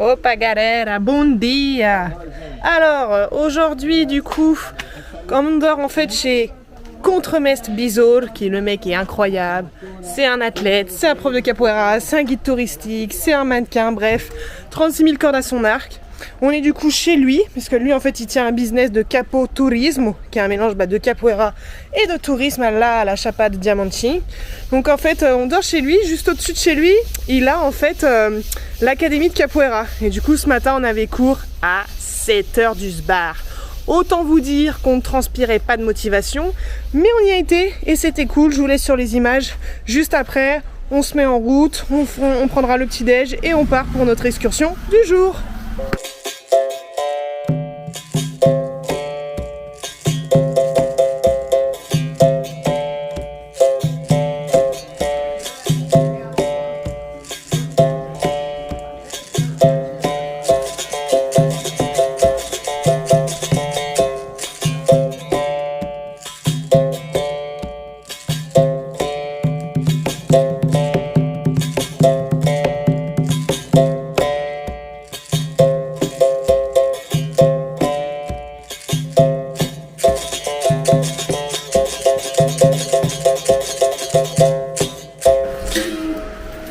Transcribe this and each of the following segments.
Opa galera, bon dia. Alors aujourd'hui du coup, comme on dort en fait chez Contremestre Besouro, qui le mec est incroyable, c'est un athlète, c'est un prof de capoeira, c'est un guide touristique, c'est un mannequin, bref, 36 000 cordes à son arc. On est du coup chez lui, puisque lui en fait il tient un business de capo tourisme, qui est un mélange de capoeira et de tourisme à la Chapada Diamantina. Donc en fait on dort chez lui, juste au-dessus de chez lui, il a en fait l'académie de capoeira. Et du coup ce matin on avait cours à 7h du sbar. Autant vous dire qu'on ne transpirait pas de motivation, mais on y a été et c'était cool, je vous laisse sur les images. Juste après, on se met en route, on prendra le petit-déj et on part pour notre excursion du jour.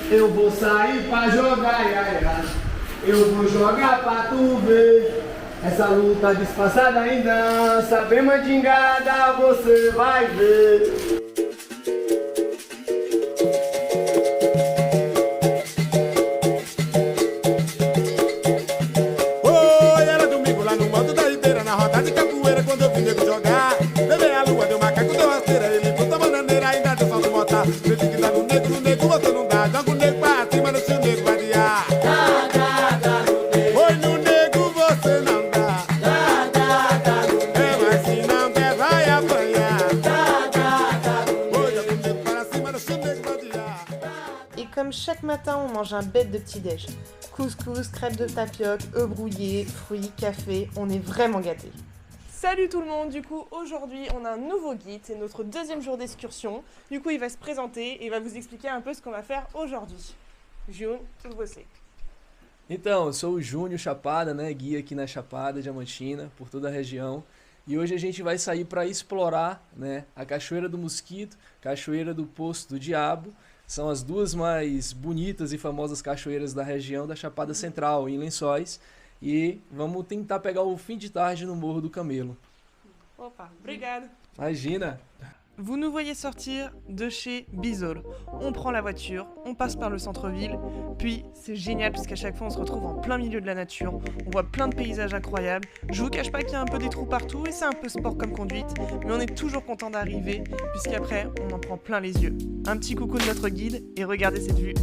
Eu vou sair pra jogar, iaia. Eu vou jogar pra tu ver. Essa luta disfarçada em dança, bem mandingada, você vai ver. Oi, era domingo lá no modo da Ribeira, na roda de capoeira, quando eu vi nego jogar. Levei a lua, deu macaco, deu rasteira, ele botou bananeira, ainda deu salto botar. Vê que dá no nego, você não dá. Joga o nego pra cima, no seu nego vai diar. Dá no nego. Oi, no nego você não dá. Dá no nego. É, mas se não der, vai apanhar. Dá no nego. Oi, joga o nego para cima, no seu nego vai diar. Et comme chaque matin, on mange un bête de petit-déj. Couscous, crêpes de tapioca, œufs brouillés, fruits, café, on est vraiment gâtés. Salut tout le monde, du coup aujourd'hui on a un nouveau guide, c'est notre deuxième jour d'excursion. Du coup il va se présenter et il va vous expliquer un peu ce qu'on va faire aujourd'hui. Júnior, tudo você. Então, eu sou o Júnior Chapada, né, guia aqui na Chapada Diamantina, por toda a região. E hoje a gente vai sair para explorar, né, a Cachoeira do Mosquito, Cachoeira do Poço do Diabo. São as duas mais bonitas e famosas cachoeiras da região da Chapada Central, em Lençóis. E vamos tentar pegar o fim de tarde no Morro do Camelo. Opa, obrigado. Imagina! Vous nous voyez sortir de chez Besouro. On prend la voiture, on passe par le centre-ville, puis c'est génial parce qu'à chaque fois on se retrouve en plein milieu de la nature, on voit plein de paysages incroyables. Je vous cache pas qu'il y a un peu des trous partout et c'est un peu sport comme conduite, mais on est toujours content d'arriver puisqu'après on en prend plein les yeux. Un petit coucou de notre guide et regardez cette vue.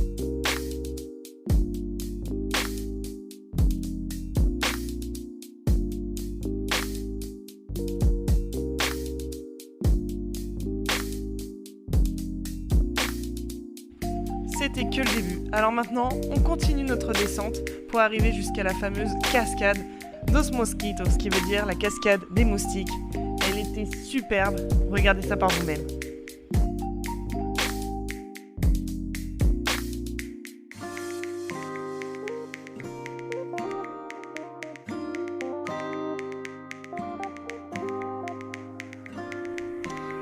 C'était que le début. Alors maintenant, on continue notre descente pour arriver jusqu'à la fameuse cascade dos Mosquitos, qui veut dire la cascade des moustiques. Elle était superbe, regardez ça par vous-même.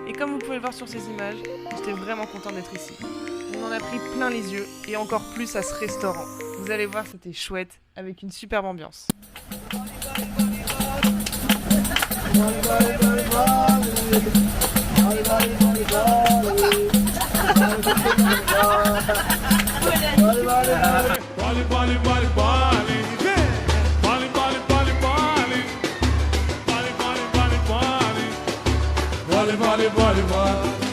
Et comme vous pouvez le voir sur ces images, j'étais vraiment content d'être ici. On en a pris plein les yeux et encore plus à ce restaurant. Vous allez voir, c'était chouette avec une superbe ambiance.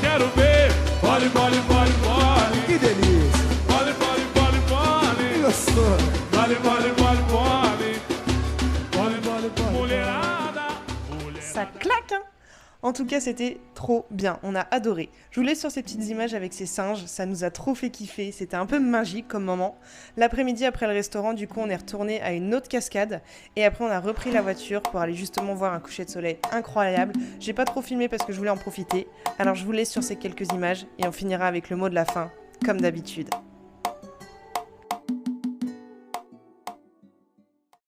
Quero ver, vole, vole, vole, vole. Que delícia. Vole, vole, vole, vole. Que gostoso. Vole, vole, vole, vole. Vole, vole, vole. Mulherada. Ça claque, hein! En tout cas, c'était trop bien, on a adoré. Je vous laisse sur ces petites images avec ces singes, ça nous a trop fait kiffer, c'était un peu magique comme moment. L'après-midi, après le restaurant, du coup, on est retourné à une autre cascade et après, on a repris la voiture pour aller justement voir un coucher de soleil incroyable. J'ai pas trop filmé parce que je voulais en profiter, alors je vous laisse sur ces quelques images et on finira avec le mot de la fin, comme d'habitude.